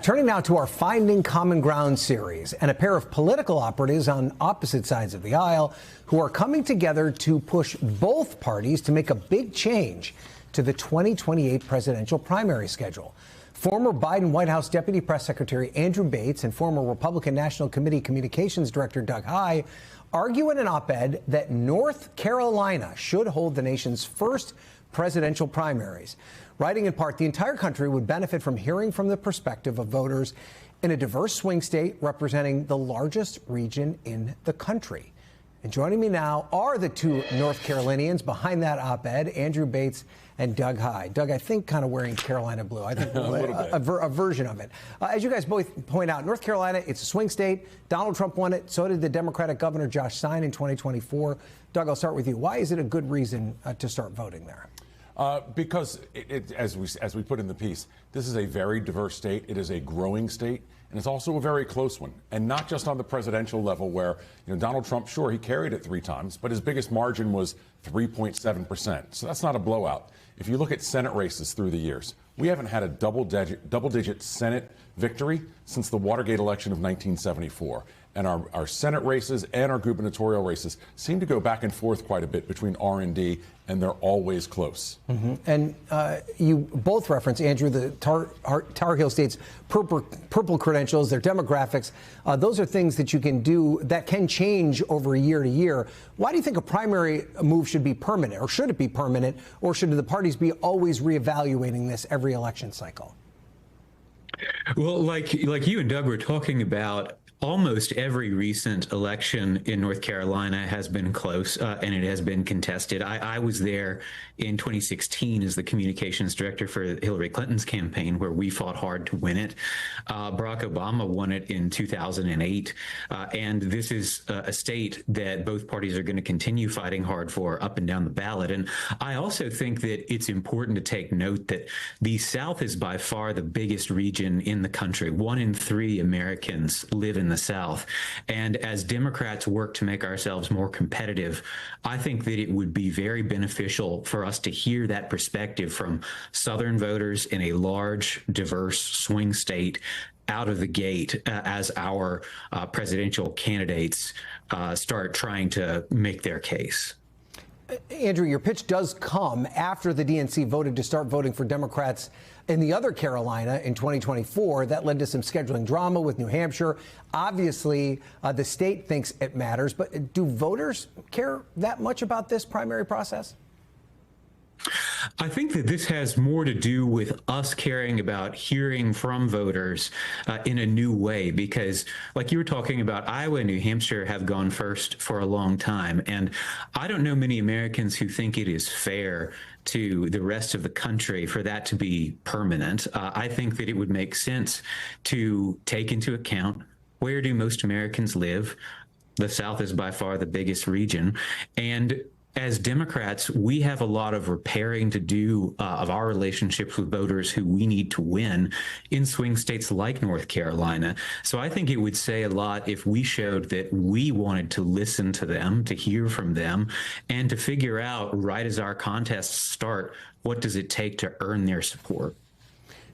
Turning now to our Finding Common Ground series and a pair of political operatives on opposite sides of the aisle who are coming together to push both parties to make a big change to the 2028 presidential primary schedule. Former Biden White House Deputy Press Secretary Andrew Bates and former Republican National Committee Communications Director Doug Heye argue in an op-ed that North Carolina should hold the nation's first presidential primaries. Writing in part, the entire country would benefit from hearing from the perspective of voters in a diverse swing state representing the largest region in the country. And joining me now are the two North Carolinians behind that op-ed, Andrew Bates and Doug Heye. Doug, I think kind of wearing Carolina blue. I think a version of it. As you guys both point out, North Carolina, it's a swing state. Donald Trump won it. So did the Democratic Governor Josh Stein in 2024. Doug, I'll start with you. Why is it a good reason to start voting there? Because, as we put in the piece, this is a very diverse state. It is a growing state, and it's also a very close one. And not just on the presidential level where, Donald Trump, sure, he carried it 3 times, but his biggest margin was 3.7%. So that's not a blowout. If you look at Senate races through the years, we haven't had a double-digit Senate victory since the Watergate election of 1974. And our Senate races and our gubernatorial races seem to go back and forth quite a bit between R&D, and they're always close. Mm-hmm. And you both reference, Andrew, the Tar Heel State's purple credentials, their demographics. Those are things that you can do that can change over year to year. Why do you think a primary move should be permanent, or should it be permanent, or should the parties be always reevaluating this every election cycle? Well, like you and Doug were talking about, almost every recent election in North Carolina has been close, and it has been contested. I was there in 2016 as the communications director for Hillary Clinton's campaign, where we fought hard to win it. Barack Obama won it in 2008. And this is a state that both parties are going to continue fighting hard for up and down the ballot. And I also think that it's important to take note that the South is by far the biggest region in the country. 1 in 3 Americans live in the South. And as Democrats work to make ourselves more competitive, I think that it would be very beneficial for us to hear that perspective from Southern voters in a large, diverse swing state out of the gate as our presidential candidates start trying to make their case. Andrew, your pitch does come after the DNC voted to start voting for Democrats in the other Carolina in 2024. That led to some scheduling drama with New Hampshire. Obviously, the state thinks it matters, but do voters care that much about this primary process? I think that this has more to do with us caring about hearing from voters in a new way, because like you were talking about, Iowa and New Hampshire have gone first for a long time. And I don't know many Americans who think it is fair to the rest of the country for that to be permanent. I think that it would make sense to take into account, where do most Americans live? The South is by far the biggest region. And as Democrats, we have a lot of repairing to do of our relationships with voters who we need to win in swing states like North Carolina. So I think it would say a lot if we showed that we wanted to listen to them, to hear from them, and to figure out, right as our contests start, what does it take to earn their support.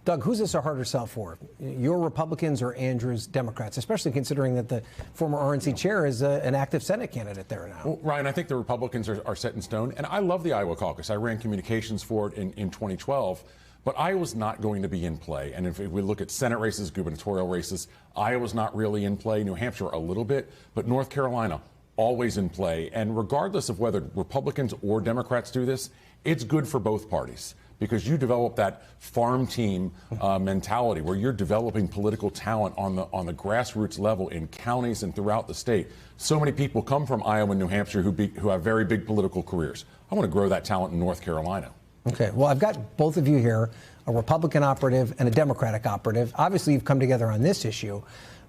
Doug, who's this a harder sell for? Your Republicans or Andrew's Democrats, especially considering that the former RNC chair is an active Senate candidate there now? Well, Ryan, I think the Republicans are set in stone. And I love the Iowa caucus. I ran communications for it in 2012. But Iowa's not going to be in play. And if we look at Senate races, gubernatorial races, Iowa's not really in play. New Hampshire a little bit. But North Carolina, always in play. And regardless of whether Republicans or Democrats do this, it's good for both parties, because you develop that farm team mentality where you're developing political talent on the grassroots level in counties and throughout the state. So many people come from Iowa and New Hampshire who have very big political careers. I want to grow that talent in North Carolina. Okay, well, I've got both of you here, a Republican operative and a Democratic operative. Obviously, you've come together on this issue.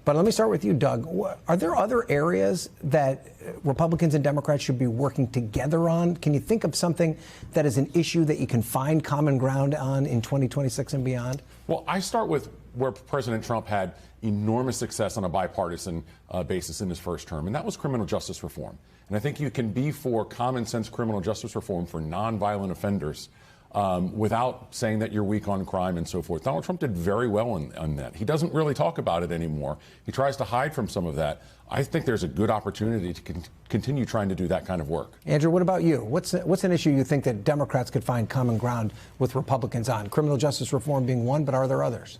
But let me start with you, Doug. Are there other areas that Republicans and Democrats should be working together on? Can you think of something that is an issue that you can find common ground on in 2026 and beyond? Well, I start with where President Trump had enormous success on a bipartisan basis in his first term, and that was criminal justice reform. And I think you can be for common sense criminal justice reform for nonviolent offenders without saying that you're weak on crime and so forth. Donald Trump did very well on that. He doesn't really talk about it anymore. He tries to hide from some of that. I think there's a good opportunity to continue trying to do that kind of work. Andrew, what about you? What's an issue you think that Democrats could find common ground with Republicans on? Criminal justice reform being one, but are there others?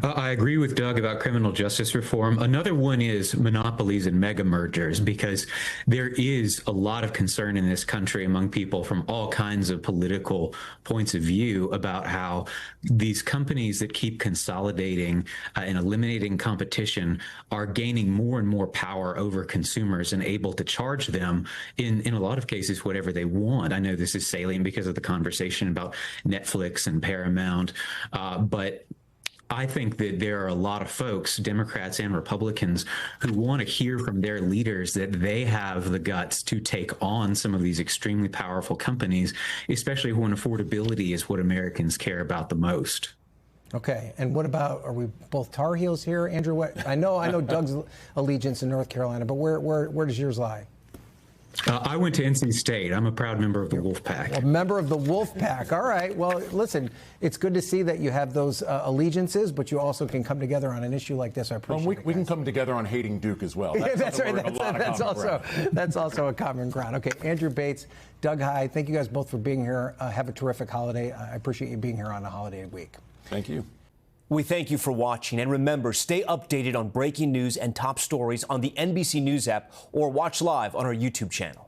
I agree with Doug about criminal justice reform. Another one is monopolies and mega mergers, because there is a lot of concern in this country among people from all kinds of political points of view about how these companies that keep consolidating and eliminating competition are gaining more and more power over consumers and able to charge them in a lot of cases whatever they want. I know this is salient because of the conversation about Netflix and Paramount, but I think that there are a lot of folks, Democrats and Republicans, who want to hear from their leaders that they have the guts to take on some of these extremely powerful companies, especially when affordability is what Americans care about the most. Okay, and what about, are we both Tar Heels here, Andrew? What, I know Doug's allegiance in North Carolina, but where does yours lie? I went to NC State. I'm a proud member of the Wolfpack. A member of the Wolfpack. All right. Well, listen, it's good to see that you have those allegiances, but you also can come together on an issue like this. I appreciate it. We can come together on hating Duke as well. That's right. That's also a common ground. Okay, Andrew Bates, Doug Heye, thank you guys both for being here. Have a terrific holiday. I appreciate you being here on a holiday week. Thank you. We thank you for watching, and remember, stay updated on breaking news and top stories on the NBC News app or watch live on our YouTube channel.